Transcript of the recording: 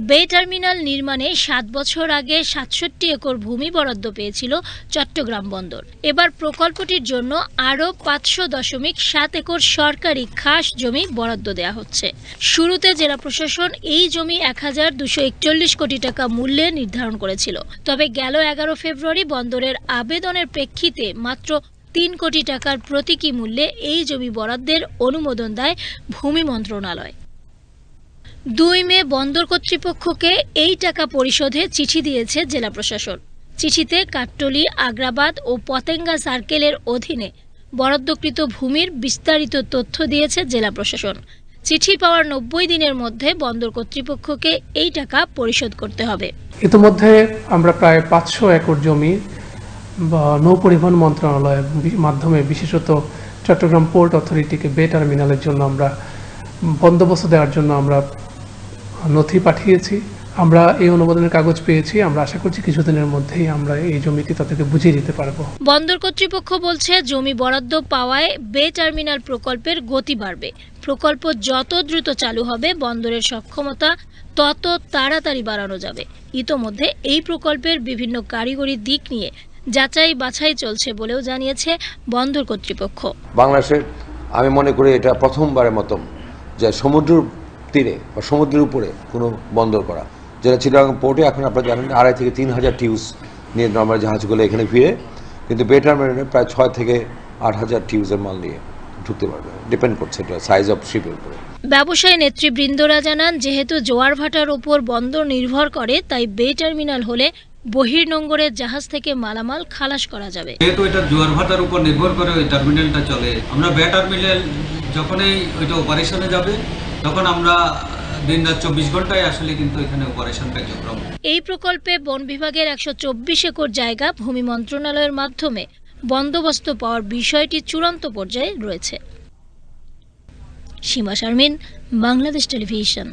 বে টার্মিনাল নির্মাণে 7 বছর আগে 67 একর ভূমি বরাদ্দ পেয়েছিল চট্টগ্রাম বন্দর। এবার প্রকল্পটির জন্য আরও 500.7 একর সরকারি খাস জমি বরাদ্দ দেওয়া হচ্ছে। শুরুতে জেলা প্রশাসন এই জমি 1241 কোটি টাকা মূল্যে নির্ধারণ করেছিল। তবে গেল 11 ফেব্রুয়ারি বন্দরের আবেদনের প্রেক্ষিতে মাত্র 3 কোটি টাকার প্রতীকী মূল্যে এই জমি বরাদ্দের অনুমোদন দেয় ভূমি মন্ত্রণালয়। 2 মে বন্দর কর্তৃপক্ষকে এই টাকা পরিশোধে চিঠি দিয়েছে জেলা প্রশাসন। চিঠিতে কাট্টলী, আগ্রাবাদ ও পতেঙ্গা সার্কেলের অধীনে বরাদ্দকৃত ভূমির বিস্তারিত তথ্য দিয়েছে জেলা প্রশাসন। চিঠি পাওয়ার 90 দিনের মধ্যে বন্দর কর্তৃপক্ষকে এই টাকা পরিশোধ করতে হবে। ইতিমধ্যে আমরা প্রায় 500 একর জমি নৌ পরিবহন মন্ত্রণালয়ের মাধ্যমে বিশেষত চট্টগ্রাম পোর্ট অথরিটিকে বে টার্মিনালের জন্য আমরা বন্দোবস্ত দেওয়ার জন্য আমরা নথি পাঠিয়েছি। আমরা এই অনুমোদনের কাগজ পেয়েছি। আমরা আশা করছি কিছুদিনের মধ্যেই আমরা এই জমিটি তাদেরকে বুঝিয়ে দিতে পারবো। বন্দর কর্তৃপক্ষ বলছে, জমি বরাদ্দ পাওয়ায় বে টার্মিনাল প্রকল্পের গতি বাড়বে। প্রকল্প যত দ্রুত চালু হবে বন্দরের সক্ষমতা তত তাড়াতাড়ি বাড়ানো যাবে। ইতোমধ্যে এই প্রকল্পের বিভিন্ন কারিগরি দিক নিয়ে যাচাই বাছাই চলছে বলেও জানিয়েছে বন্দর কর্তৃপক্ষ। বাংলাদেশের আমি মনে করি এটা প্রথমবারের মতো যে সমুদ্র তীরে বা সমুদ্রের উপরে কোনো বন্দর করা, যেটা চিটাগাং পোর্টে এখন আপনারা জানেন 2,500 থেকে 3,000 টিউস নিয়ে নর্মাল জাহাজগুলো এখানে ফিরে, কিন্তু বে টার্মিনালে প্রায় 6 থেকে 8,000 টিউসের মাল নিয়ে ঢুকতে পারবে। ডিপেন্ড করছে এটা সাইজ অফ শিপের উপরে। ব্যবসায়ী নেতৃবৃন্দরা জানান, যেহেতু জোয়ার ভাটার উপর বন্দর নির্ভর করে, তাই বে টার্মিনাল হলে বহির্নোঙরের জাহাজ থেকে মালামাল খালাস করা যাবে। যেহেতু এটা জোয়ার ভাটার উপর নির্ভর করে ওই টার্মিনালটা চলে, আমরা বে টার্মিনাল যখনই ওইটা অপারেশনে যাবে তখন আমরা দিন-রাত 24 ঘন্টায় আসলে কিন্তু এখানে অপারেশন কার্যক্রম। এই প্রকল্পে বন বিভাগের 124 একর জায়গা ভূমি মন্ত্রণালয়ের মাধ্যমে বন্দোবস্ত পাওয়ার বিষয়টি চূড়ান্ত পর্যায়ে রয়েছে। সীমা শারমিন, বাংলাদেশ টেলিভিশন।